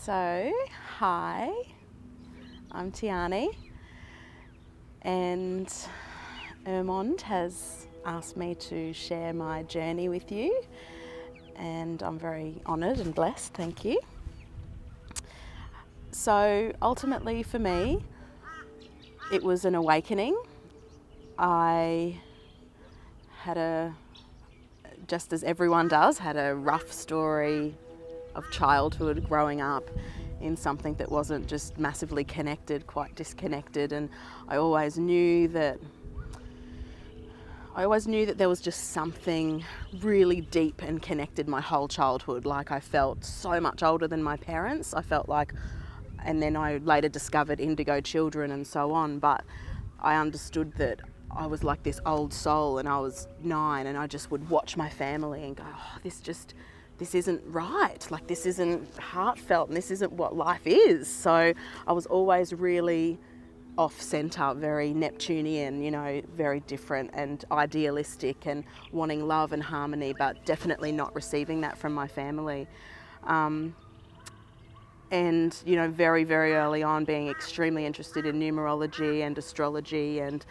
So, hi, I'm Tiarnie, and Ermond has asked me to share my journey with you, and I'm very honoured and blessed, thank you. So, ultimately for me, it was an awakening. I had just as everyone does, had a rough story of childhood, growing up in something that wasn't just massively connected, quite disconnected, and I always knew that there was just something really deep and connected my whole childhood. Like, I felt so much older than my parents. I felt like, and then I later discovered indigo children and so on, but I understood that I was like this old soul, and I was 9 and I just would watch my family and go, oh, this isn't right, like this isn't heartfelt and this isn't what life is. So I was always really off centre, very Neptunian, very different and idealistic and wanting love and harmony, but definitely not receiving that from my family. And very, very early on being extremely interested in numerology and astrology, and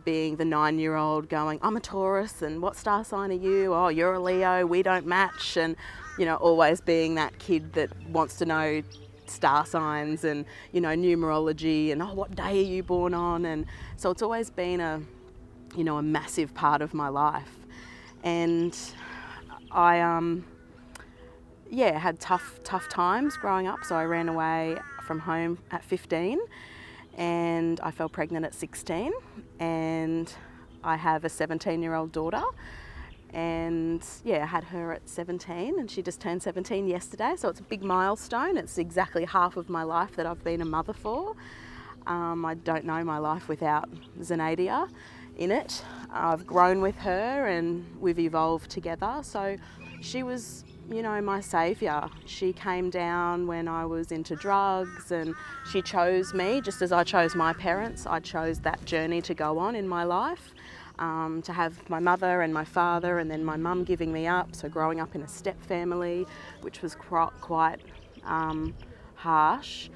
being the 9-year-old going, I'm a Taurus, and what star sign are you? Oh, you're a Leo, we don't match. And always being that kid that wants to know star signs and numerology and, oh, what day are you born on? And so it's always been a massive part of my life. And I had tough times growing up. So I ran away from home at 15 and I fell pregnant at 16, and I have a 17-year-old daughter, and I had her at 17, and she just turned 17 yesterday. So it's a big milestone. It's exactly half of my life that I've been a mother for. I don't know my life without Zenadia in it. I've grown with her and we've evolved together. So she was my saviour. She came down when I was into drugs, and she chose me just as I chose my parents. I chose that journey to go on in my life, to have my mother and my father, and then my mum giving me up. So growing up in a step family, which was quite harsh,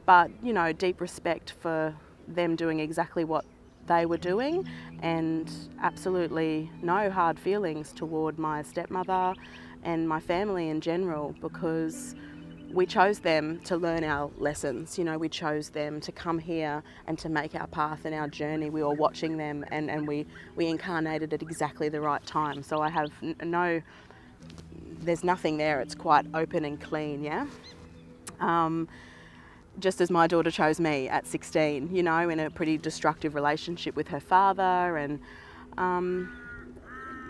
but deep respect for them doing exactly what they were doing, and absolutely no hard feelings toward my stepmother and my family in general, because we chose them to learn our lessons. We chose them to come here and to make our path and our journey. We were watching them, and we incarnated at exactly the right time. So I have there's nothing there. It's quite open and clean, just as my daughter chose me at 16, in a pretty destructive relationship with her father. And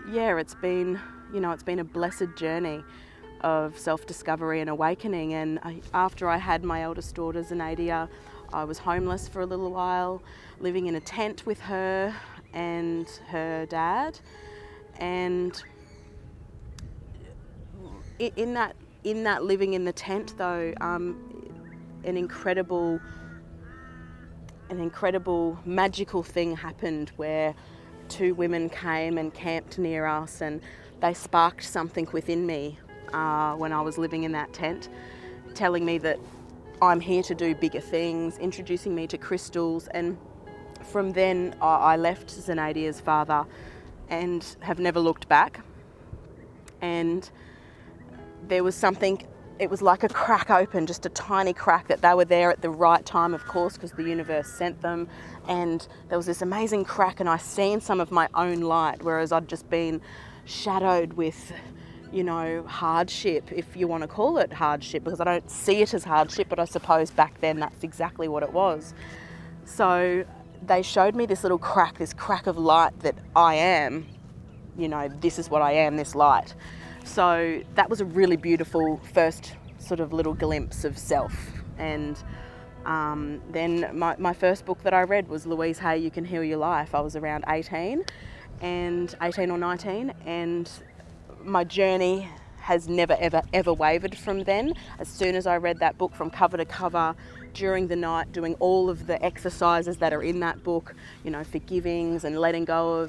it's been a blessed journey of self-discovery and awakening. And after I had my eldest daughter, Zenadia, I was homeless for a little while, living in a tent with her and her dad. And in that living in the tent, though, an incredible magical thing happened, where 2 women came and camped near us, and they sparked something within me when I was living in that tent, telling me that I'm here to do bigger things, introducing me to crystals. And from then I left Zenadia's father and have never looked back. And there was something, it was like a crack open, just a tiny crack, that they were there at the right time, of course, because the universe sent them. And there was this amazing crack, and I seen some of my own light, whereas I'd just been shadowed with, hardship, if you want to call it hardship, because I don't see it as hardship, but I suppose back then that's exactly what it was. So they showed me this little crack, this crack of light, that I am, this is what I am, this light. So that was a really beautiful first sort of little glimpse of self. And then my first book that I read was Louise Hay, You Can Heal Your Life. I was around 18 or 19, and my journey has never, ever, ever wavered from then. As soon as I read that book from cover to cover, during the night doing all of the exercises that are in that book, forgivings and letting go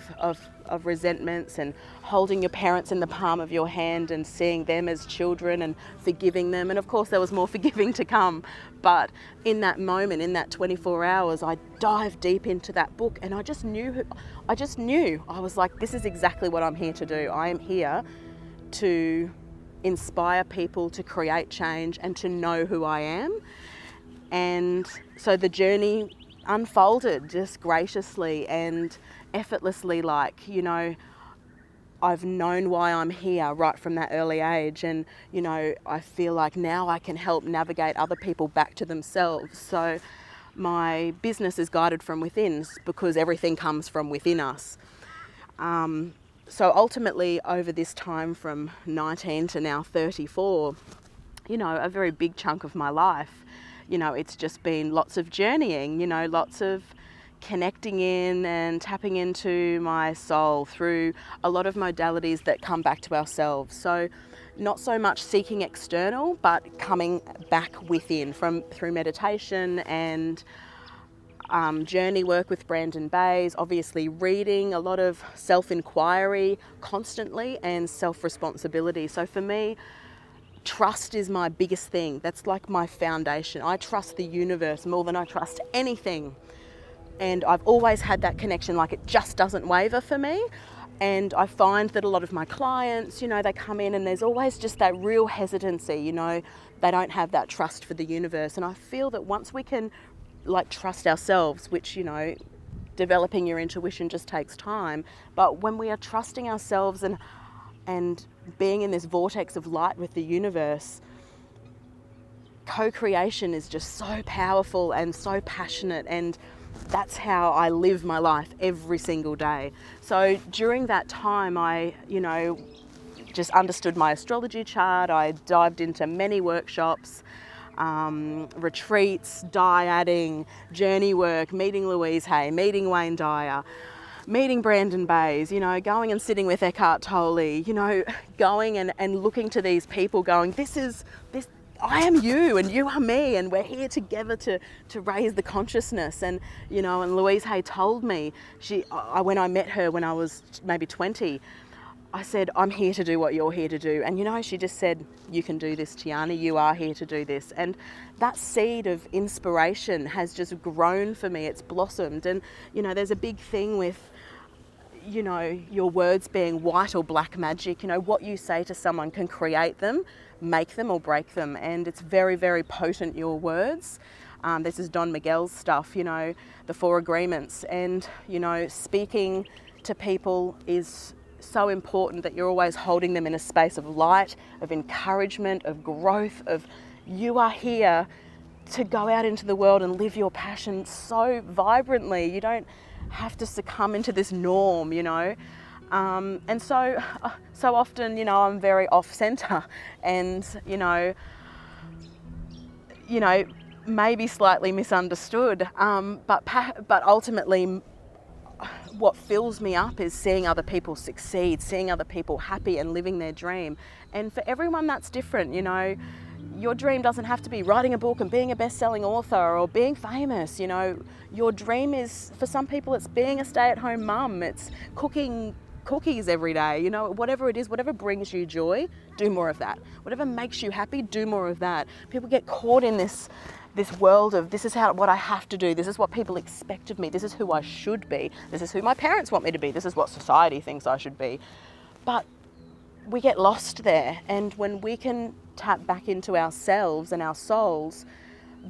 of resentments, and holding your parents in the palm of your hand and seeing them as children and forgiving them. And of course there was more forgiving to come, but in that moment, in that 24 hours, I dived deep into that book, and I just knew, I was like, this is exactly what I'm here to do. I am here to inspire people to create change and to know who I am. And so the journey unfolded just graciously and effortlessly. I've known why I'm here right from that early age, and I feel like now I can help navigate other people back to themselves. So my business is guided from within, because everything comes from within us. So ultimately, over this time from 19 to now 34, a very big chunk of my life, it's just been lots of journeying, lots of connecting in and tapping into my soul through a lot of modalities that come back to ourselves. So not so much seeking external, but coming back within through meditation and journey work with Brandon Bays, obviously reading, a lot of self-inquiry constantly, and self-responsibility. So for me, trust is my biggest thing. That's like my foundation. I trust the universe more than I trust anything. And I've always had that connection, like it just doesn't waver for me. And I find that a lot of my clients, they come in and there's always just that real hesitancy, they don't have that trust for the universe. And I feel that once we can trust ourselves, which, developing your intuition just takes time. But when we are trusting ourselves and being in this vortex of light with the universe, co-creation is just so powerful and so passionate, and that's how I live my life every single day. So during that time, I, just understood my astrology chart. I dived into many workshops, retreats, dyading, journey work, meeting Louise Hay, meeting Wayne Dyer, meeting Brandon Bays, going and sitting with Eckhart Tolle, going and looking to these people going, I am you and you are me, and we're here together to raise the consciousness. And, and Louise Hay told me, when I met her when I was maybe 20, I said, I'm here to do what you're here to do. And, she just said, you can do this, Tiarnie, you are here to do this. And that seed of inspiration has just grown for me. It's blossomed. And, there's a big thing with, your words being white or black magic. What you say to someone can create them, make them or break them. And it's very, very potent, your words. This is Don Miguel's stuff, the 4 agreements. And, speaking to people is so important, that you're always holding them in a space of light, of encouragement, of growth, of you are here to go out into the world and live your passion so vibrantly. You don't have to succumb into this norm, and so often, I'm very off-center and, maybe slightly misunderstood, but ultimately what fills me up is seeing other people succeed, seeing other people happy and living their dream. And for everyone that's different, your dream doesn't have to be writing a book and being a best-selling author or being famous. Your dream is, for some people, it's being a stay-at-home mum, it's cooking cookies every day, whatever it is, whatever brings you joy, do more of that. Whatever makes you happy, do more of that. People get caught in this world of, this is what I have to do, this is what people expect of me, this is who I should be, this is who my parents want me to be, this is what society thinks I should be. But we get lost there, and when we can tap back into ourselves and our souls,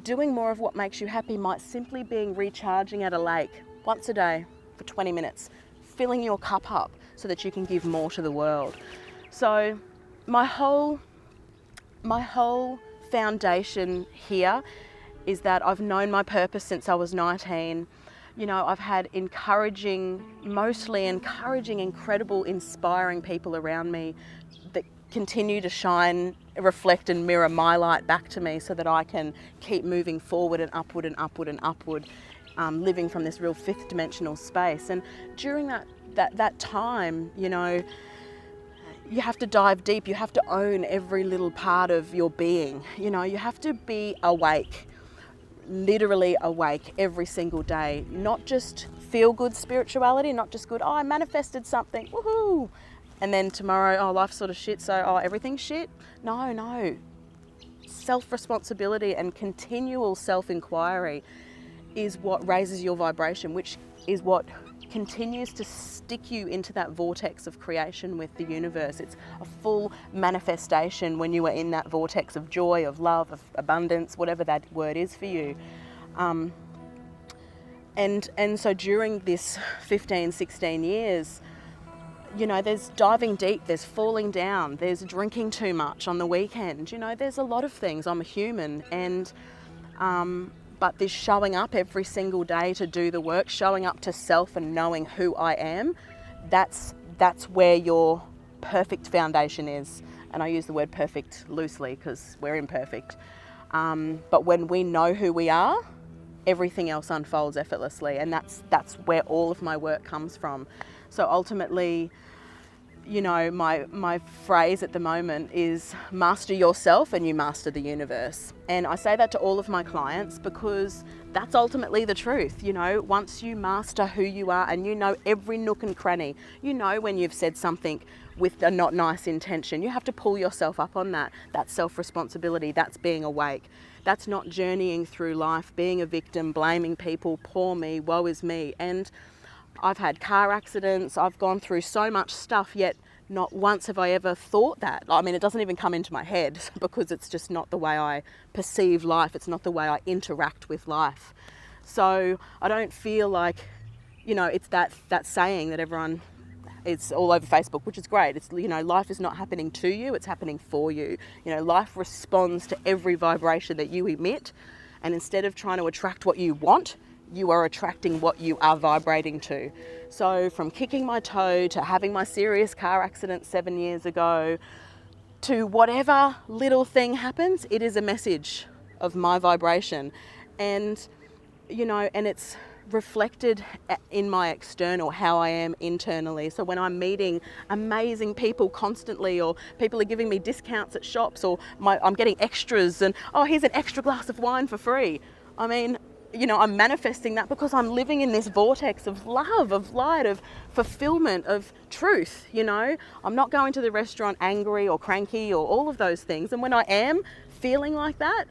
doing more of what makes you happy might simply be recharging at a lake once a day for 20 minutes, filling your cup up so that you can give more to the world. So my whole foundation here is that I've known my purpose since I was 19. I've had mostly encouraging, incredible, inspiring people around me that continue to shine, reflect and mirror my light back to me so that I can keep moving forward and upward and upward and upward, living from this real 5th dimensional space. And during that time, you have to dive deep, you have to own every little part of your being, you have to be awake. literally awake every single day, not just feel good spirituality, not just good, oh, I manifested something, woohoo, and then tomorrow, oh, life's sort of shit, so oh, everything's shit. No. Self-responsibility and continual self-inquiry is what raises your vibration, which is what continues to stick you into that vortex of creation with the universe. It's a full manifestation when you are in that vortex of joy, of love, of abundance, whatever that word is for you. And so during this 15, 16 years, you know, there's diving deep, there's falling down, there's drinking too much on the weekend. You know, there's a lot of things. I'm a human, and but this showing up every single day to do the work, showing up to self and knowing who I am, that's where your perfect foundation is. And I use the word perfect loosely because we're imperfect. But when we know who we are, everything else unfolds effortlessly, and that's where all of my work comes from. So ultimately, you know, my phrase at the moment is master yourself and you master the universe. And I say that to all of my clients because that's ultimately the truth. You know, once you master who you are and you know every nook and cranny, you know when you've said something with a not nice intention, you have to pull yourself up on that. That's self-responsibility, that's being awake. That's not journeying through life, being a victim, blaming people, poor me, woe is me. And I've had car accidents, I've gone through so much stuff, yet not once have I ever thought that. I mean, it doesn't even come into my head because it's just not the way I perceive life. It's not the way I interact with life. So I don't feel like, you know, it's that saying that everyone, it's all over Facebook, which is great. It's, you know, life is not happening to you, it's happening for you. You know, life responds to every vibration that you emit. And instead of trying to attract what you want, you are attracting what you are vibrating to. So from kicking my toe to having my serious car accident 7 years ago to whatever little thing happens, it is a message of my vibration. And, you know, and it's reflected in my external, how I am internally. So when I'm meeting amazing people constantly, or people are giving me discounts at shops, or I'm getting extras and, oh, here's an extra glass of wine for free. I mean, you know, I'm manifesting that because I'm living in this vortex of love, of light, of fulfillment, of truth, you know. I'm not going to the restaurant angry or cranky or all of those things. And when I am feeling like that,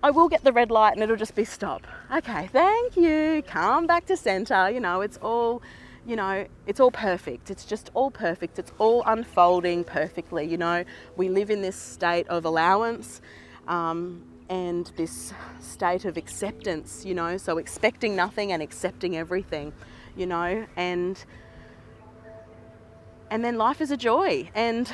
I will get the red light and it'll just be stop. Okay, thank you. Come back to center. You know, it's all, you know, it's all perfect. It's just all perfect. It's all unfolding perfectly. You know, we live in this state of allowance, and this state of acceptance, you know, so expecting nothing and accepting everything, you know, and then life is a joy. And,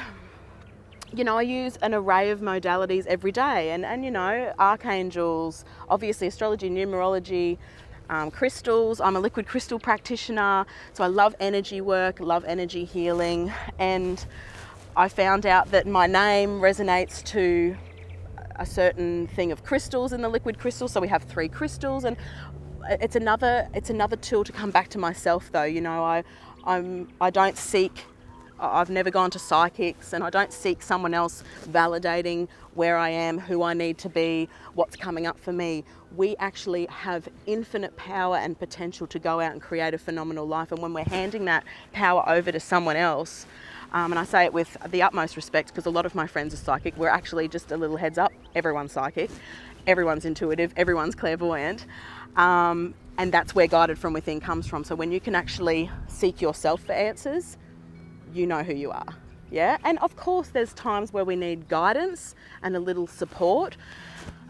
you know, I use an array of modalities every day, and you know, archangels, obviously astrology, numerology, crystals. I'm a liquid crystal practitioner, so I love energy work, love energy healing, and I found out that my name resonates to a certain thing of crystals in the liquid crystals. So we have 3 crystals, and it's another tool to come back to myself though. You know, I don't seek, I've never gone to psychics, and I don't seek someone else validating where I am, who I need to be, what's coming up for me. We actually have infinite power and potential to go out and create a phenomenal life. And when we're handing that power over to someone else, and I say it with the utmost respect because a lot of my friends are psychic. We're actually, just a little heads up, everyone's psychic, everyone's intuitive, everyone's clairvoyant. And that's where guided from within comes from. So when you can actually seek yourself for answers, you know who you are. Yeah. And of course there's times where we need guidance and a little support,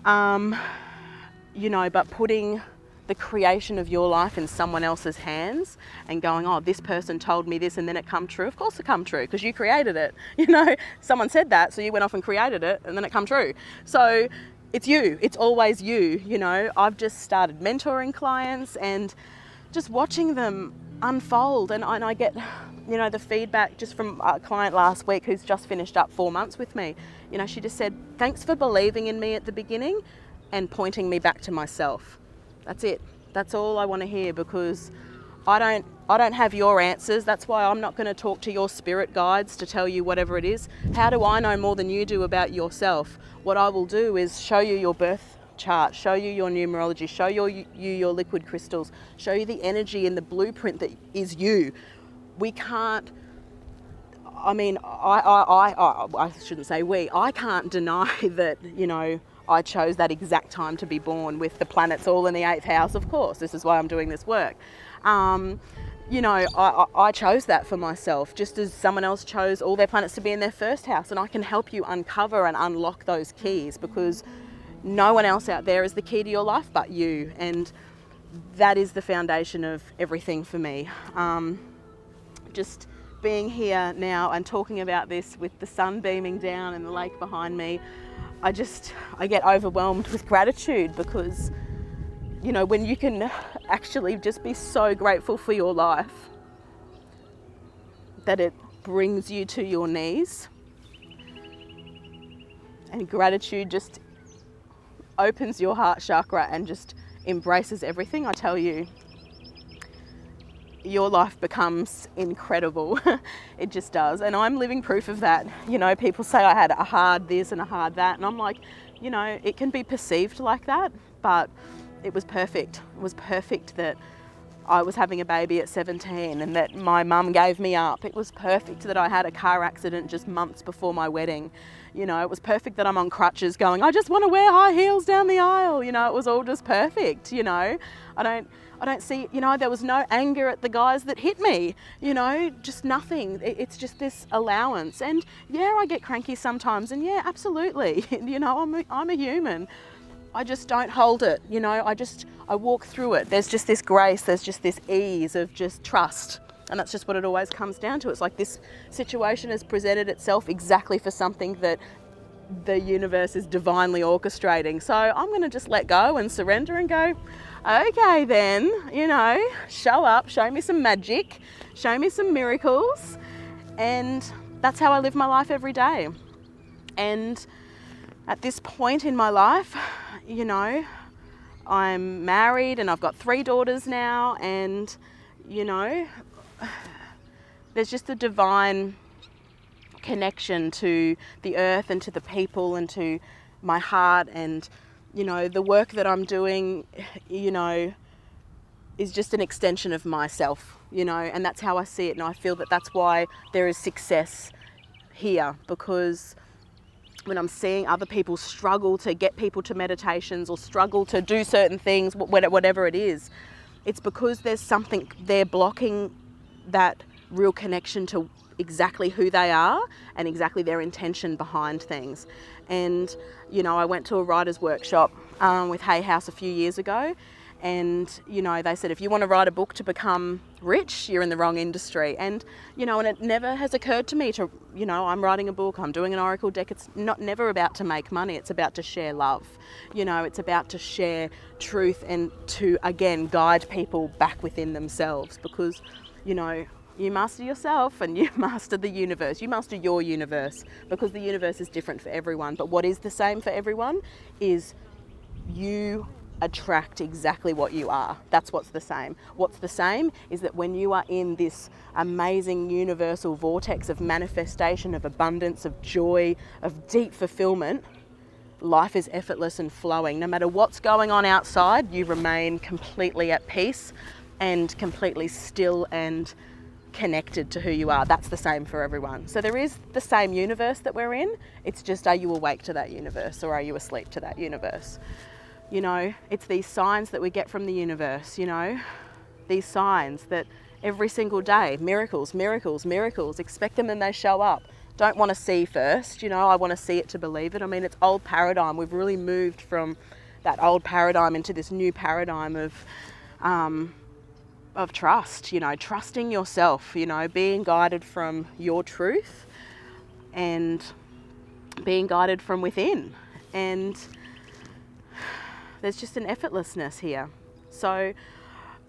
you know, but putting the creation of your life in someone else's hands and going, oh, this person told me this and then it come true. Of course it come true because you created it. You know, someone said that, so you went off and created it and then it come true. So it's you, it's always you, you know. I've just started mentoring clients and just watching them unfold, and I get, you know, the feedback just from a client last week who's just finished up 4 months with me. You know, she just said, thanks for believing in me at the beginning and pointing me back to myself. That's it. That's all I want to hear, because I don't have your answers. That's why I'm not going to talk to your spirit guides to tell you whatever it is. How do I know more than you do about yourself? What I will do is show you your birth chart, show you your numerology, show you your liquid crystals, show you the energy and the blueprint that is you. We can't, I mean, I shouldn't say we, I can't deny that, you know, I chose that exact time to be born with the planets all in the 8th house, of course. This is why I'm doing this work. You know, I chose that for myself, just as someone else chose all their planets to be in their 1st house. And I can help you uncover and unlock those keys, because no one else out there is the key to your life but you. And that is the foundation of everything for me. Just being here now and talking about this with the sun beaming down and the lake behind me, I get overwhelmed with gratitude, because, you know, when you can actually just be so grateful for your life that it brings you to your knees, and gratitude just opens your heart chakra and just embraces everything, I tell you, your life becomes incredible. It just does. And I'm living proof of that. You know, people say I had a hard this and a hard that, and I'm like, you know, it can be perceived like that, but it was perfect. It was perfect that I was having a baby at 17 and that my mum gave me up. It was perfect that I had a car accident just months before my wedding. You know, it was perfect that I'm on crutches going, I just want to wear high heels down the aisle. You know, it was all just perfect, you know. I don't see, you know, there was no anger at the guys that hit me, you know, just nothing. It's just this allowance. And yeah, I get cranky sometimes, and yeah, absolutely. You know, I'm a human. I just don't hold it, you know, I walk through it. There's just this grace, there's just this ease of just trust. And that's just what it always comes down to. It's like this situation has presented itself exactly for something that the universe is divinely orchestrating. So I'm going to just let go and surrender and go, okay then, you know, show up, show me some magic, show me some miracles. And that's how I live my life every day. And at this point in my life, you know, I'm married and I've got 3 daughters now, and, you know, there's just a divine connection to the earth and to the people and to my heart. And, you know, the work that I'm doing, you know, is just an extension of myself, you know, and that's how I see it. And I feel that that's why there is success here, because when I'm seeing other people struggle to get people to meditations or struggle to do certain things, whatever it is, it's because there's something there blocking that real connection to exactly who they are and exactly their intention behind things. And, you know, I went to a writer's workshop with Hay House a few years ago, and, you know, they said, if you want to write a book to become rich, you're in the wrong industry. And, you know, and it never has occurred to me to, you know, I'm writing a book, I'm doing an oracle deck. It's never about to make money. It's about to share love. You know, it's about to share truth and to, again, guide people back within themselves, because, you know, you master yourself and you master the universe. You master your universe, because the universe is different for everyone. But what is the same for everyone is you attract exactly what you are. That's what's the same. What's the same is that when you are in this amazing universal vortex of manifestation, of abundance, of joy, of deep fulfillment, life is effortless and flowing. No matter what's going on outside, you remain completely at peace and completely still and connected to who you are. That's the same for everyone. So there is the same universe that we're in. It's just, are you awake to that universe or are you asleep to that universe? You know, it's these signs that we get from the universe, you know, these signs that every single day, miracles, miracles, miracles, expect them and they show up. Don't want to see first, you know, I want to see it to believe it. I mean, it's old paradigm. We've really moved from that old paradigm into this new paradigm of trust, you know, trusting yourself, you know, being guided from your truth and being guided from within. And there's just an effortlessness here. So,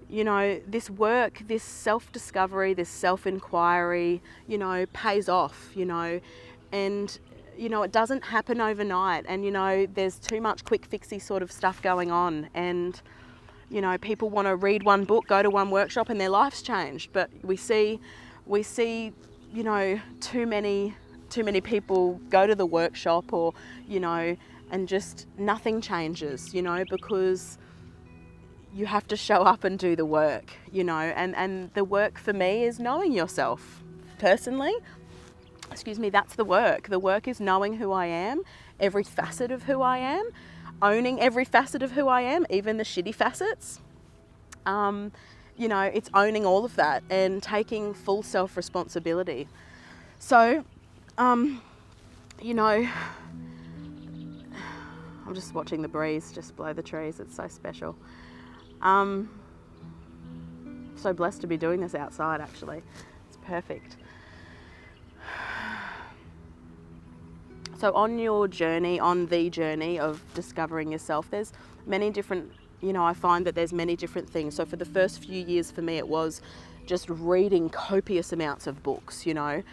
you know, this work, this self-discovery, this self-inquiry, you know, pays off, you know, and, you know, it doesn't happen overnight. And, you know, there's too much quick fixy sort of stuff going on. And, you know, people want to read one book, go to one workshop and their life's changed. But we see, you know, too many people go to the workshop or, you know, and just nothing changes, you know, because you have to show up and do the work, you know, and the work for me is knowing yourself. Personally, that's the work. The work is knowing who I am, every facet of who I am, owning every facet of who I am, even the shitty facets. You know, it's owning all of that and taking full self-responsibility. So, you know, I'm just watching the breeze just blow the trees. It's so special. So blessed to be doing this outside, actually. It's perfect. So on the journey of discovering yourself, there's many different, you know, I find that there's many different things. So for the first few years for me, it was just reading copious amounts of books, you know,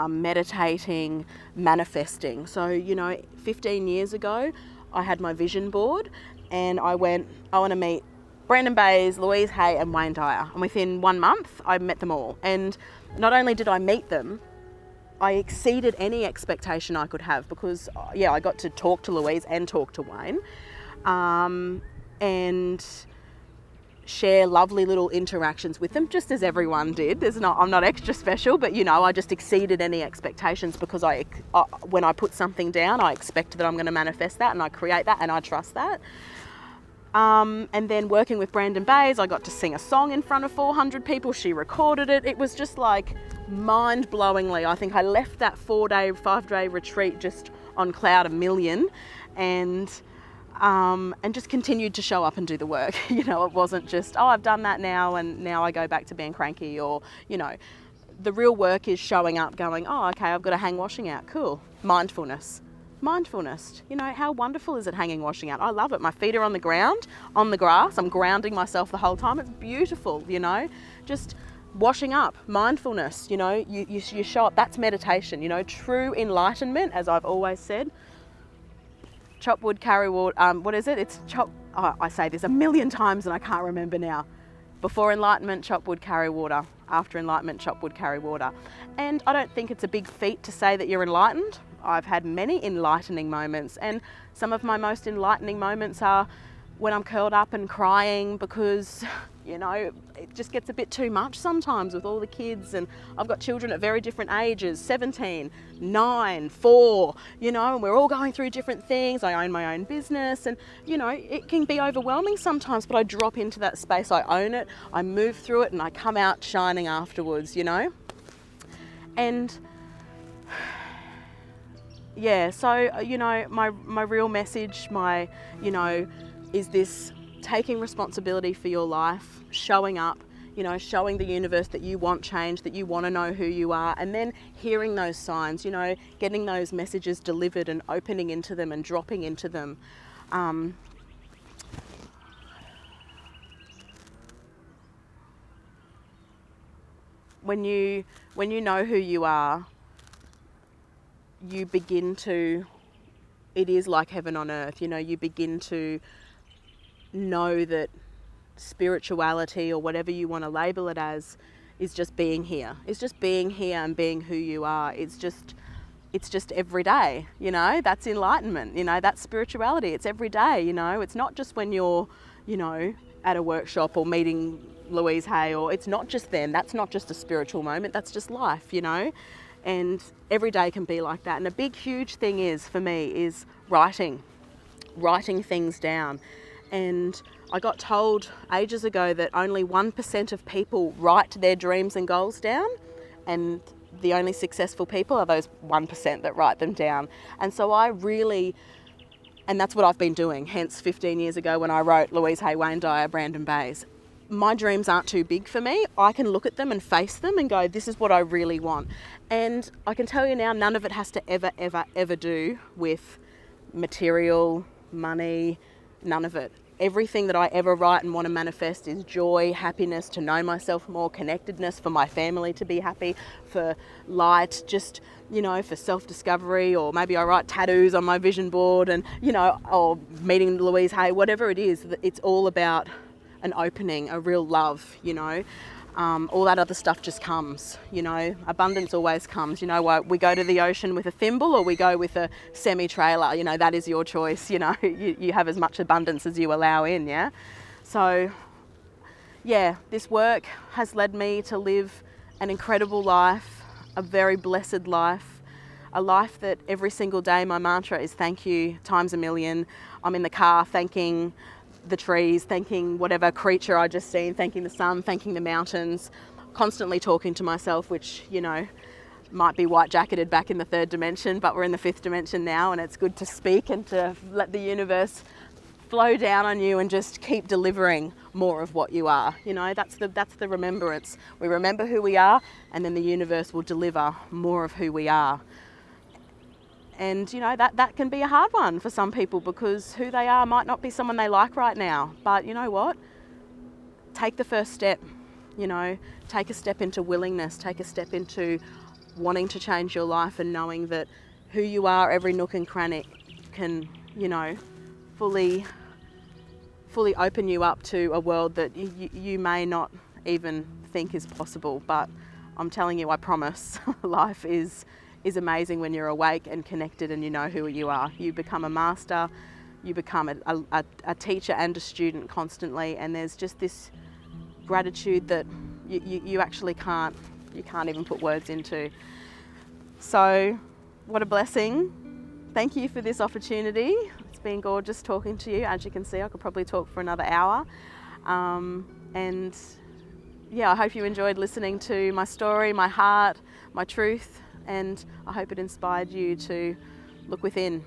meditating, manifesting. So, you know, 15 years ago, I had my vision board and I went, I want to meet Brandon Bays, Louise Hay and Wayne Dyer. And within 1 month, I met them all. And not only did I meet them, I exceeded any expectation I could have because, yeah, I got to talk to Louise and talk to Wayne and share lovely little interactions with them, just as everyone did. I'm not extra special, but, you know, I just exceeded any expectations because when I put something down, I expect that I'm going to manifest that and I create that and I trust that. And then working with Brandon Bays, I got to sing a song in front of 400 people. She recorded it. It was just like mind-blowingly. I think I left that 5-day retreat just on cloud a million and just continued to show up and do the work. You know, it wasn't just, oh, I've done that now and now I go back to being cranky, or, you know, the real work is showing up going, oh, okay, I've got to hang washing out. Cool. Mindfulness, you know, how wonderful is it hanging washing out? I love it. My feet are on the ground, on the grass. I'm grounding myself the whole time. It's beautiful, you know, just washing up, mindfulness, you know, you show up. That's meditation, you know, true enlightenment, as I've always said. Chop wood, carry water. What is it? It's chop. Oh, I say this a million times and I can't remember now. Before enlightenment, chop wood, carry water. After enlightenment, chop wood, carry water. And I don't think it's a big feat to say that you're enlightened. I've had many enlightening moments, and some of my most enlightening moments are when I'm curled up and crying because, you know, it just gets a bit too much sometimes with all the kids, and I've got children at very different ages, 17, 9, 4, you know, and we're all going through different things. I own my own business and, you know, it can be overwhelming sometimes, but I drop into that space, I own it, I move through it, and I come out shining afterwards, you know. And yeah, so, you know, my real message, you know, is this taking responsibility for your life, showing up, you know, showing the universe that you want change, that you want to know who you are, and then hearing those signs, you know, getting those messages delivered and opening into them and dropping into them. When you know who you are, you begin to, it is like heaven on earth, you know, you begin to know that spirituality, or whatever you want to label it as, is just being here. It's just being here and being who you are. It's just every day, you know, that's enlightenment, you know, that's spirituality. It's every day, you know, it's not just when you're, you know, at a workshop or meeting Louise Hay, or it's not just then, that's not just a spiritual moment, that's just life, you know. And every day can be like that. And a big, huge thing is, for me, is writing things down. And I got told ages ago that only 1% of people write their dreams and goals down, and the only successful people are those 1% that write them down. And so and that's what I've been doing, hence 15 years ago when I wrote Louise Hay, Wayne Dyer, Brandon Bays. My dreams aren't too big for me. I can look at them and face them and go, this is what I really want. And I can tell you now, none of it has to ever do with material, money, none of it. Everything that I ever write and want to manifest is joy, happiness, to know myself more, connectedness, for my family to be happy, for light, just, you know, for self-discovery, or maybe I write tattoos on my vision board and, you know, or meeting Louise Hay, whatever it is, it's all about an opening, a real love, you know. all that other stuff just comes, you know. Abundance always comes. You know what? We go to the ocean with a thimble or we go with a semi-trailer, you know, that is your choice, you know. You have as much abundance as you allow in, yeah? So, yeah, this work has led me to live an incredible life, a very blessed life, a life that every single day my mantra is thank you times a million. I'm in the car thanking the trees, thanking whatever creature I just seen, thanking the sun, thanking the mountains, constantly talking to myself, which, you know, might be white jacketed back in the third dimension, but we're in the fifth dimension now, and it's good to speak and to let the universe flow down on you and just keep delivering more of what you are. You know, that's the remembrance. We remember who we are, and then the universe will deliver more of who we are. And you know, that can be a hard one for some people, because who they are might not be someone they like right now. But you know what? Take the first step, you know, take a step into willingness, take a step into wanting to change your life and knowing that who you are, every nook and cranny can, you know, fully open you up to a world that you may not even think is possible. But I'm telling you, I promise, life is amazing when you're awake and connected and you know who you are. You become a master, you become a teacher and a student constantly, and there's just this gratitude that you actually can't even put words into. So what a blessing. Thank you for this opportunity. It's been gorgeous talking to you. As you can see, I could probably talk for another hour. And yeah, I hope you enjoyed listening to my story, my heart, my truth, and I hope it inspired you to look within.